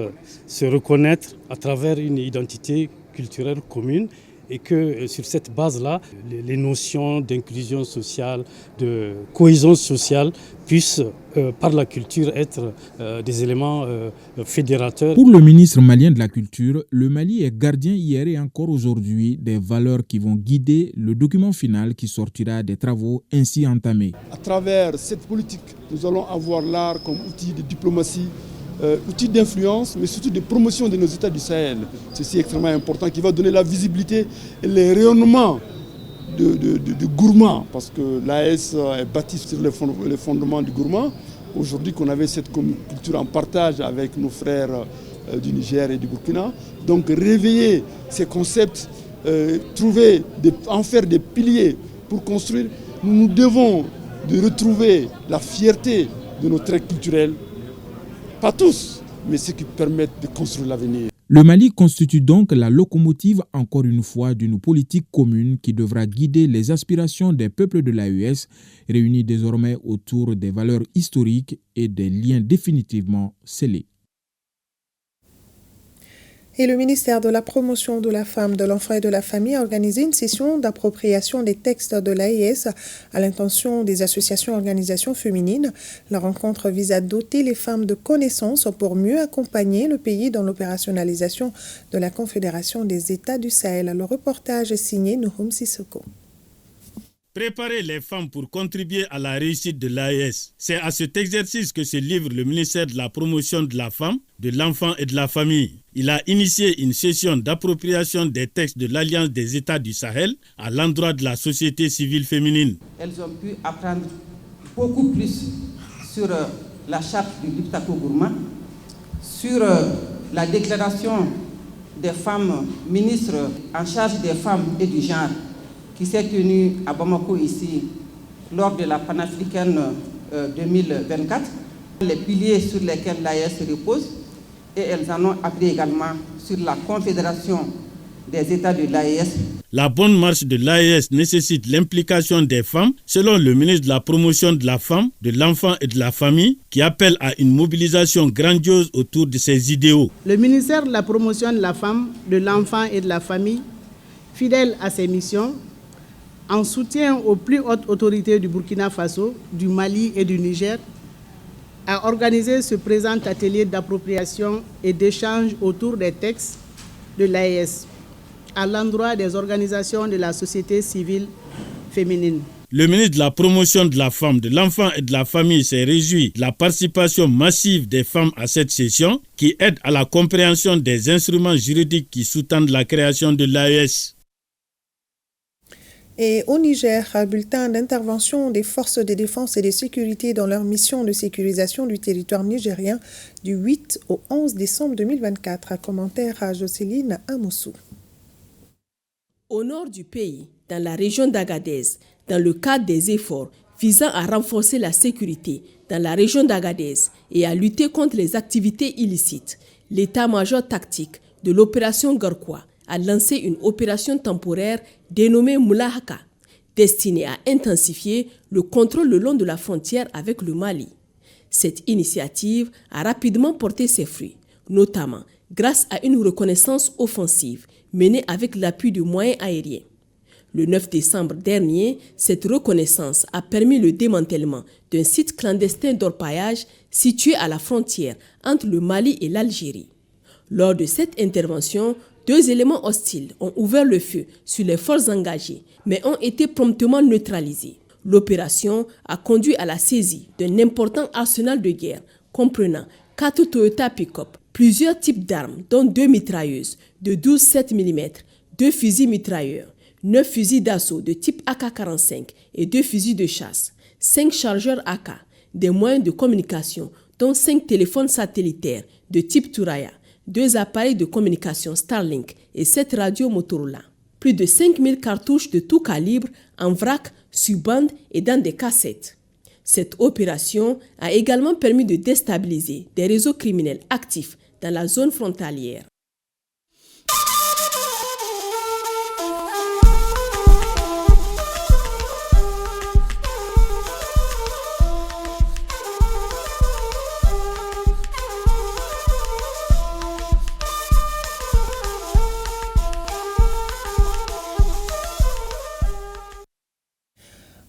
se reconnaître à travers une identité culturelle commune et que sur cette base-là, les notions d'inclusion sociale, de cohésion sociale puissent par la culture être des éléments fédérateurs. Pour le ministre malien de la Culture, le Mali est gardien hier et encore aujourd'hui des valeurs qui vont guider le document final qui sortira des travaux ainsi entamés. À travers cette politique, nous allons avoir l'art comme outil de diplomatie, outil d'influence, mais surtout de promotion de nos États du Sahel. Ceci est extrêmement important, qui va donner la visibilité et le rayonnement de gourmand, parce que l'AES est bâtie sur les fondements du gourmand. Aujourd'hui qu'on avait cette culture en partage avec nos frères du Niger et du Burkina, donc réveiller ces concepts en faire des piliers pour construire, nous devons de retrouver la fierté de nos traits culturels. Pas tous, mais ceux qui permettent de construire l'avenir. Le Mali constitue donc la locomotive, encore une fois, d'une politique commune qui devra guider les aspirations des peuples de l'AES, réunis désormais autour des valeurs historiques et des liens définitivement scellés. Et le ministère de la Promotion de la Femme, de l'Enfant et de la Famille a organisé une session d'appropriation des textes de l'AES à l'intention des associations et organisations féminines. La rencontre vise à doter les femmes de connaissances pour mieux accompagner le pays dans l'opérationnalisation de la Confédération des États du Sahel. Le reportage est signé Nouhoum Sissoko. Préparer les femmes pour contribuer à la réussite de l'AES. C'est à cet exercice que se livre le ministère de la Promotion de la Femme, de l'Enfant et de la Famille. Il a initié une session d'appropriation des textes de l'Alliance des États du Sahel à l'endroit de la société civile féminine. Elles ont pu apprendre beaucoup plus sur la charte du Liptako Gourma, sur la déclaration des femmes ministres en charge des femmes et du genre, qui s'est tenue à Bamako ici lors de la panafricaine 2024, les piliers sur lesquels l'AES repose, et elles en ont appris également sur la Confédération des États de l'AES. La bonne marche de l'AES nécessite l'implication des femmes, selon le ministre de la Promotion de la Femme, de l'Enfant et de la Famille, qui appelle à une mobilisation grandiose autour de ses idéaux. Le ministère de la Promotion de la Femme, de l'Enfant et de la Famille, fidèle à ses missions, en soutien aux plus hautes autorités du Burkina Faso, du Mali et du Niger, a organisé ce présent atelier d'appropriation et d'échange autour des textes de l'AES à l'endroit des organisations de la société civile féminine. Le ministre de la Promotion de la Femme, de l'Enfant et de la Famille s'est réjoui de la participation massive des femmes à cette session qui aide à la compréhension des instruments juridiques qui sous-tendent la création de l'AES. Et au Niger, un bulletin d'intervention des forces de défense et de sécurité dans leur mission de sécurisation du territoire nigérien du 8 au 11 décembre 2024. Un commentaire à Jocelyne Amoussou. Au nord du pays, dans la région d'Agadez, dans le cadre des efforts visant à renforcer la sécurité dans la région d'Agadez et à lutter contre les activités illicites, l'état-major tactique de l'opération Garkwa a lancé une opération temporaire dénommée Moulahaka, destinée à intensifier le contrôle le long de la frontière avec le Mali. Cette initiative a rapidement porté ses fruits, notamment grâce à une reconnaissance offensive menée avec l'appui de moyens aériens. Le 9 décembre dernier, cette reconnaissance a permis le démantèlement d'un site clandestin d'orpaillage situé à la frontière entre le Mali et l'Algérie. Lors de cette intervention, 2 éléments hostiles ont ouvert le feu sur les forces engagées, mais ont été promptement neutralisés. L'opération a conduit à la saisie d'un important arsenal de guerre, comprenant 4 Toyota pick-up, plusieurs types d'armes, dont 2 mitrailleuses de 12,7 mm, 2 fusils mitrailleurs, 9 fusils d'assaut de type AK-45 et 2 fusils de chasse, 5 chargeurs AK, des moyens de communication, dont 5 téléphones satellitaires de type Touraya, 2 appareils de communication Starlink et 7 radios Motorola. Plus de 5000 cartouches de tout calibre en vrac, sur bande et dans des cassettes. Cette opération a également permis de déstabiliser des réseaux criminels actifs dans la zone frontalière.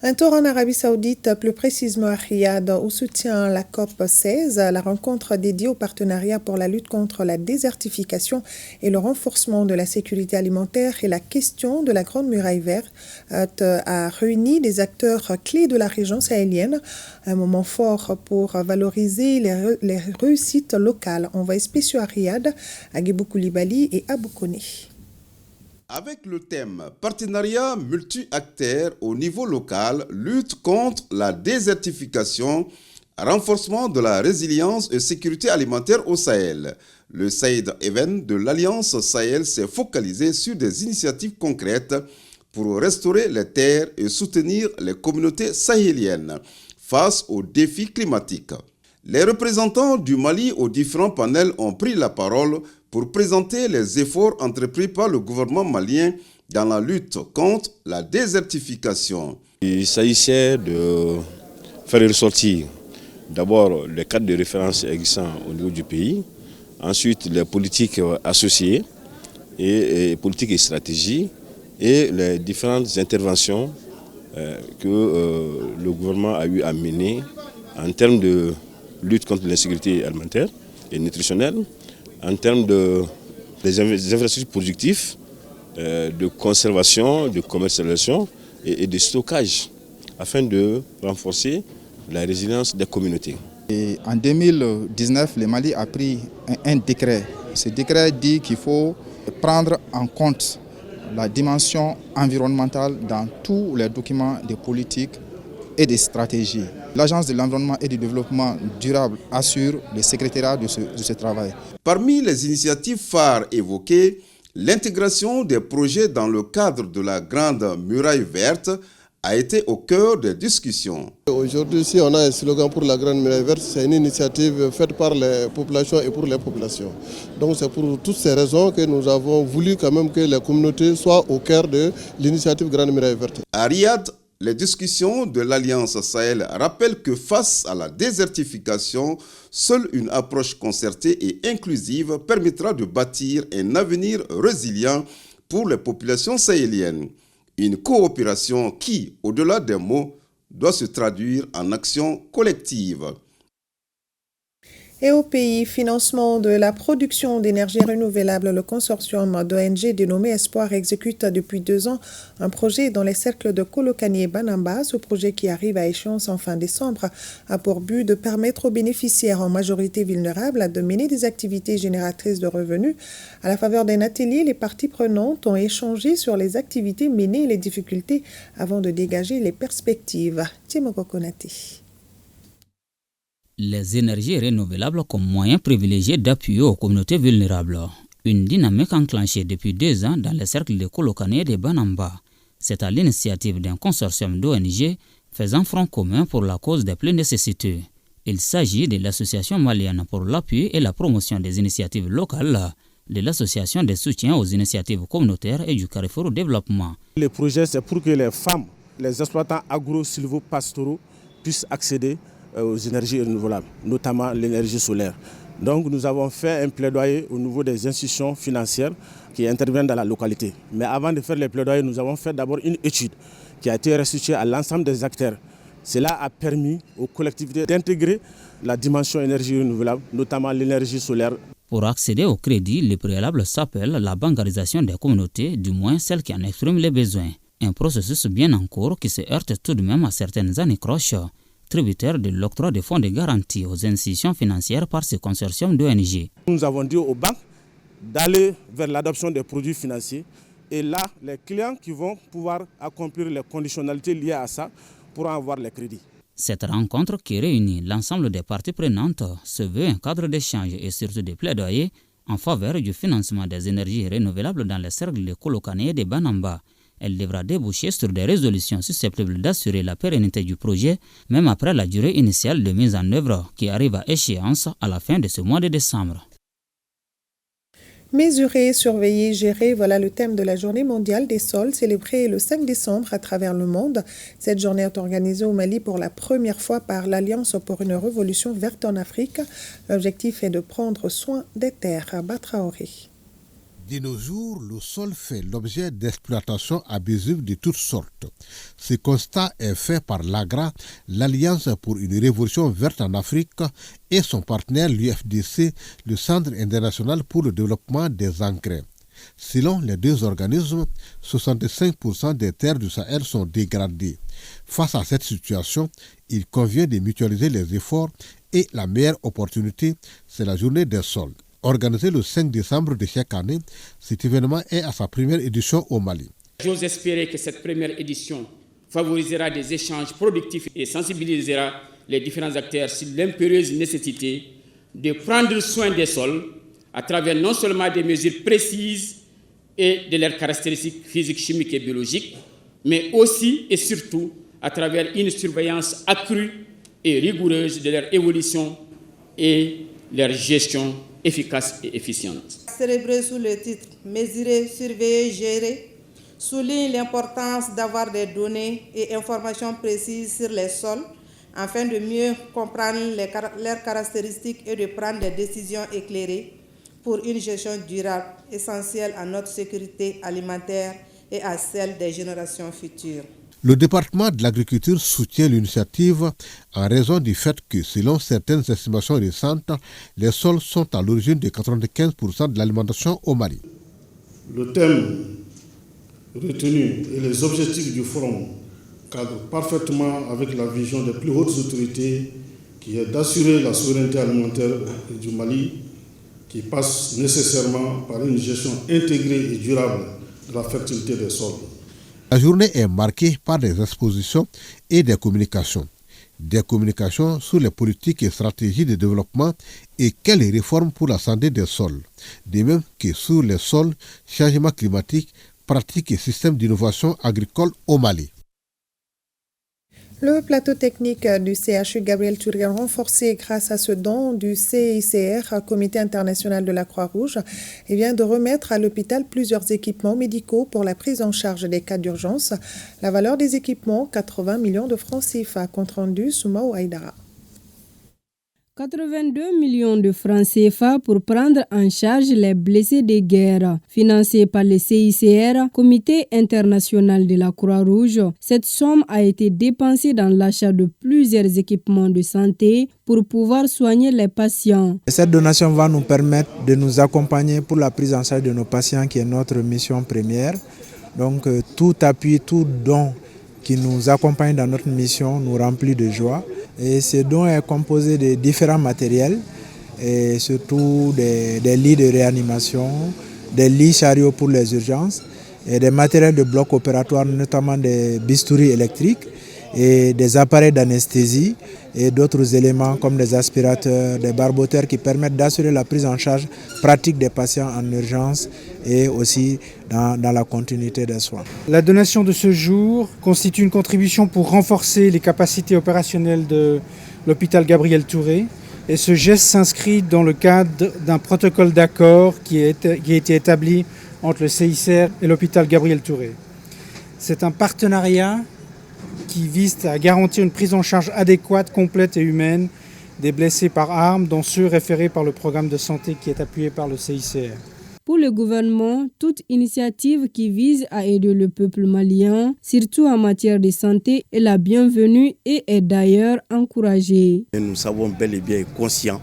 Un tour en Arabie Saoudite, plus précisément à Riyad, où soutient la COP16, la rencontre dédiée au partenariat pour la lutte contre la désertification et le renforcement de la sécurité alimentaire et la question de la Grande Muraille Verte a réuni des acteurs clés de la région sahélienne. Un moment fort pour valoriser les réussites locales. On va spéciaux à Riyad, à Guébou Koulibaly et à Boukoné. Avec le thème « Partenariat multi-acteurs au niveau local, lutte contre la désertification, renforcement de la résilience et sécurité alimentaire au Sahel », Le Sahel Event de l'Alliance Sahel s'est focalisé sur des initiatives concrètes pour restaurer les terres et soutenir les communautés sahéliennes face aux défis climatiques. Les représentants du Mali aux différents panels ont pris la parole pour présenter les efforts entrepris par le gouvernement malien dans la lutte contre la désertification. Il s'agissait de faire ressortir d'abord les cadres de référence existants au niveau du pays, ensuite les politiques associées et politiques et stratégies et les différentes interventions que le gouvernement a eu à mener en termes de lutte contre l'insécurité alimentaire et nutritionnelle, en termes des infrastructures productives, de conservation, de commercialisation et de stockage, afin de renforcer la résilience des communautés. Et en 2019, le Mali a pris un décret. Ce décret dit qu'il faut prendre en compte la dimension environnementale dans tous les documents de politique et de stratégie. L'Agence de l'environnement et du développement durable assure le secrétariat de ce travail. Parmi les initiatives phares évoquées, l'intégration des projets dans le cadre de la Grande Muraille Verte a été au cœur des discussions. Aujourd'hui, si on a un slogan pour la Grande Muraille Verte, c'est une initiative faite par les populations et pour les populations. Donc c'est pour toutes ces raisons que nous avons voulu quand même que les communautés soient au cœur de l'initiative Grande Muraille Verte. À Riyad, les discussions de l'Alliance Sahel rappellent que face à la désertification, seule une approche concertée et inclusive permettra de bâtir un avenir résilient pour les populations sahéliennes. Une coopération qui, au-delà des mots, doit se traduire en action collective. Et au pays, financement de la production d'énergie renouvelable, le consortium d'ONG dénommé Espoir exécute depuis 2 ans un projet dans les cercles de Kolokani et Banamba. Ce projet qui arrive à échéance en fin décembre a pour but de permettre aux bénéficiaires en majorité vulnérables de mener des activités génératrices de revenus. À la faveur d'un atelier, les parties prenantes ont échangé sur les activités menées et les difficultés avant de dégager les perspectives. Timoko Konate. Les énergies renouvelables comme moyen privilégié d'appuyer aux communautés vulnérables. Une dynamique enclenchée depuis 2 ans dans les cercles de Kolokani et de Banamba. C'est à l'initiative d'un consortium d'ONG faisant front commun pour la cause des plus nécessiteux. Il s'agit de l'Association malienne pour l'appui et la promotion des initiatives locales, de l'Association de soutien aux initiatives communautaires et du Carrefour au développement. Le projet, c'est pour que les femmes, les exploitants agro-silvopastoraux puissent accéder aux énergies renouvelables, notamment l'énergie solaire. Donc nous avons fait un plaidoyer au niveau des institutions financières qui interviennent dans la localité. Mais avant de faire les plaidoyers, nous avons fait d'abord une étude qui a été restituée à l'ensemble des acteurs. Cela a permis aux collectivités d'intégrer la dimension énergie renouvelable, notamment l'énergie solaire. Pour accéder au crédit, le préalable s'appelle la bancarisation des communautés, du moins celles qui en expriment les besoins. Un processus bien en cours qui se heurte tout de même à certaines anicroches, tributaire de l'octroi des fonds de garantie aux institutions financières par ce consortium d'ONG. Nous avons dit aux banques d'aller vers l'adoption des produits financiers et là, les clients qui vont pouvoir accomplir les conditionnalités liées à ça pourront avoir les crédits. Cette rencontre qui réunit l'ensemble des parties prenantes se veut un cadre d'échange et surtout de plaidoyer en faveur du financement des énergies renouvelables dans les cercles de Kolokani et de Banamba. Elle devra déboucher sur des résolutions susceptibles d'assurer la pérennité du projet, même après la durée initiale de mise en œuvre qui arrive à échéance à la fin de ce mois de décembre. Mesurer, surveiller, gérer, voilà le thème de la Journée mondiale des sols célébrée le 5 décembre à travers le monde. Cette journée est organisée au Mali pour la première fois par l'Alliance pour une révolution verte en Afrique. L'objectif est de prendre soin des terres à Batraoré. De nos jours, le sol fait l'objet d'exploitations abusives de toutes sortes. Ce constat est fait par l'AGRA, l'Alliance pour une révolution verte en Afrique, et son partenaire l'UFDC, le Centre international pour le développement des engrais. Selon les 2 organismes, 65% des terres du Sahel sont dégradées. Face à cette situation, il convient de mutualiser les efforts et la meilleure opportunité, c'est la journée des sols. Organisé le 5 décembre de chaque année, cet événement est à sa première édition au Mali. J'ose espérer que cette première édition favorisera des échanges productifs et sensibilisera les différents acteurs sur l'impérieuse nécessité de prendre soin des sols à travers non seulement des mesures précises et de leurs caractéristiques physiques, chimiques et biologiques, mais aussi et surtout à travers une surveillance accrue et rigoureuse de leur évolution et leur gestion efficace et efficiente. Célébré sous le titre « Mesurer, surveiller, gérer » souligne l'importance d'avoir des données et informations précises sur les sols afin de mieux comprendre leurs caractéristiques et de prendre des décisions éclairées pour une gestion durable, essentielle à notre sécurité alimentaire et à celle des générations futures. Le département de l'agriculture soutient l'initiative en raison du fait que, selon certaines estimations récentes, les sols sont à l'origine de 95% de l'alimentation au Mali. Le thème retenu et les objectifs du forum cadrent parfaitement avec la vision des plus hautes autorités qui est d'assurer la souveraineté alimentaire du Mali, qui passe nécessairement par une gestion intégrée et durable de la fertilité des sols. La journée est marquée par des expositions et des communications. Des communications sur les politiques et stratégies de développement et quelles réformes pour la santé des sols. De même que sur les sols, changement climatique, pratiques et systèmes d'innovation agricole au Mali. Le plateau technique du CHU Gabriel Touré renforcé grâce à ce don du CICR, Comité international de la Croix-Rouge, et vient de remettre à l'hôpital plusieurs équipements médicaux pour la prise en charge des cas d'urgence. La valeur des équipements, 80 millions de francs CFA, compte rendu Soumaou Aïdara. 82 millions de francs CFA pour prendre en charge les blessés de guerre. Financé par le CICR, Comité international de la Croix-Rouge, cette somme a été dépensée dans l'achat de plusieurs équipements de santé pour pouvoir soigner les patients. Cette donation va nous permettre de nous accompagner pour la prise en charge de nos patients, qui est notre mission première. Donc tout appui, tout don qui nous accompagne dans notre mission nous remplit de joie. Et ce don est composé de différents matériels, et surtout des lits de réanimation, des lits chariots pour les urgences, et des matériels de bloc opératoire, notamment des bistouris électriques, et des appareils d'anesthésie, et d'autres éléments comme des aspirateurs, des barboteurs qui permettent d'assurer la prise en charge pratique des patients en urgence et aussi dans la continuité des soins. La donation de ce jour constitue une contribution pour renforcer les capacités opérationnelles de l'hôpital Gabriel Touré, et ce geste s'inscrit dans le cadre d'un protocole d'accord qui a été établi entre le CICR et l'hôpital Gabriel Touré. C'est un partenariat qui vise à garantir une prise en charge adéquate, complète et humaine des blessés par armes, dont ceux référés par le programme de santé qui est appuyé par le CICR. Pour le gouvernement, toute initiative qui vise à aider le peuple malien, surtout en matière de santé, est la bienvenue et est d'ailleurs encouragée. Nous savons bel et bien conscients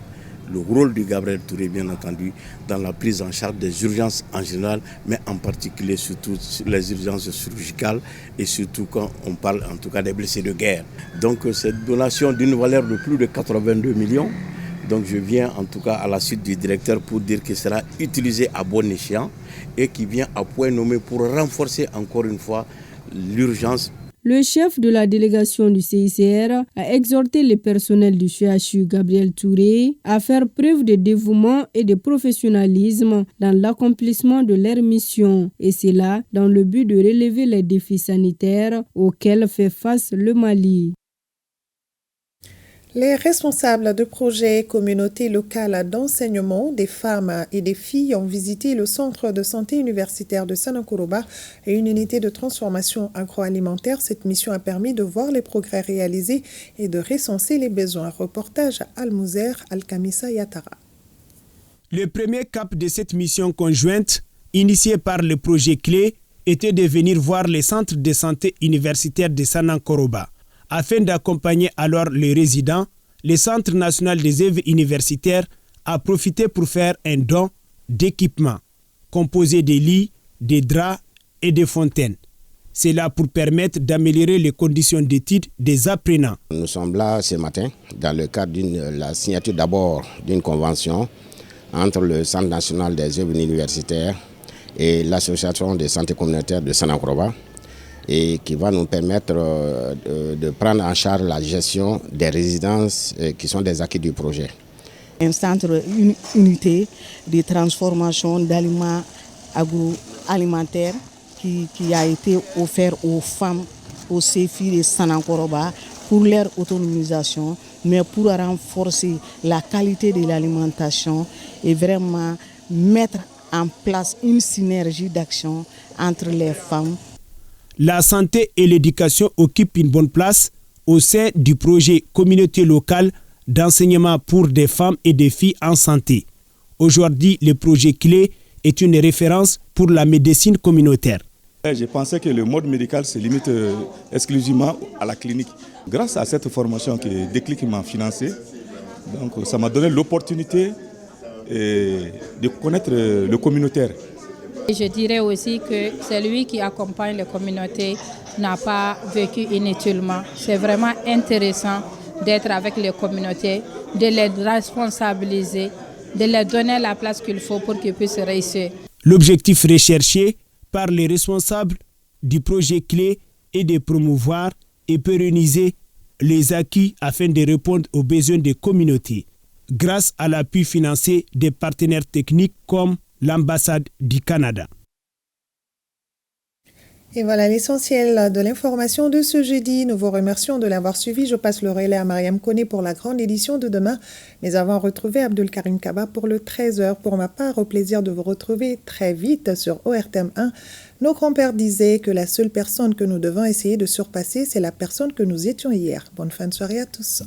le rôle du Gabriel Touré, bien entendu, dans la prise en charge des urgences en général, mais en particulier surtout les urgences chirurgicales et surtout quand on parle en tout cas des blessés de guerre. Donc cette donation d'une valeur de plus de 82 millions, donc je viens en tout cas à la suite du directeur pour dire que sera utilisé à bon escient et qui vient à point nommé pour renforcer encore une fois l'urgence. Le chef de la délégation du CICR a exhorté le personnel du CHU Gabriel Touré à faire preuve de dévouement et de professionnalisme dans l'accomplissement de leur mission, et cela dans le but de relever les défis sanitaires auxquels fait face le Mali. Les responsables de projets communautés locales d'enseignement des femmes et des filles ont visité le centre de santé universitaire de Sanakoroba et une unité de transformation agroalimentaire. Cette mission a permis de voir les progrès réalisés et de recenser les besoins. Reportage Almouzer Alkamissa Yatara. Le premier cap de cette mission conjointe, initiée par le projet Clé, était de venir voir les centres de santé universitaires de Sanakoroba. Afin d'accompagner alors les résidents, le Centre national des œuvres universitaires a profité pour faire un don d'équipements, composé de lits, de draps et de fontaines. C'est là pour permettre d'améliorer les conditions d'études des apprenants. Nous sommes là ce matin dans le cadre de la signature d'abord d'une convention entre le Centre national des œuvres universitaires et l'Association de santé communautaire de Sanakoroba, et qui va nous permettre de prendre en charge la gestion des résidences qui sont des acquis du projet. Un centre, une unité de transformation d'aliments agroalimentaires qui a été offert aux femmes au CEFI de Sanankoroba pour leur autonomisation, mais pour renforcer la qualité de l'alimentation et vraiment mettre en place une synergie d'action entre les femmes. La santé et l'éducation occupent une bonne place au sein du projet Communauté locale d'enseignement pour des femmes et des filles en santé. Aujourd'hui, le projet clé est une référence pour la médecine communautaire. Je pensais que le mode médical se limite exclusivement à la clinique. Grâce à cette formation que Déclic m'a financée, donc ça m'a donné l'opportunité de connaître le communautaire. Je dirais aussi que celui qui accompagne les communautés n'a pas vécu inutilement. C'est vraiment intéressant d'être avec les communautés, de les responsabiliser, de leur donner la place qu'il faut pour qu'ils puissent réussir. L'objectif recherché par les responsables du projet clé est de promouvoir et pérenniser les acquis afin de répondre aux besoins des communautés, grâce à l'appui financier des partenaires techniques comme l'ambassade du Canada. Et voilà l'essentiel de l'information de ce jeudi. Nous vous remercions de l'avoir suivi. Je passe le relais à Mariam Koné pour la grande édition de demain. Mais avant, retrouvez Abdul Karim Kaba pour le 13h. Pour ma part, au plaisir de vous retrouver très vite sur ORTM 1. Nos grands-pères disaient que la seule personne que nous devons essayer de surpasser, c'est la personne que nous étions hier. Bonne fin de soirée à tous.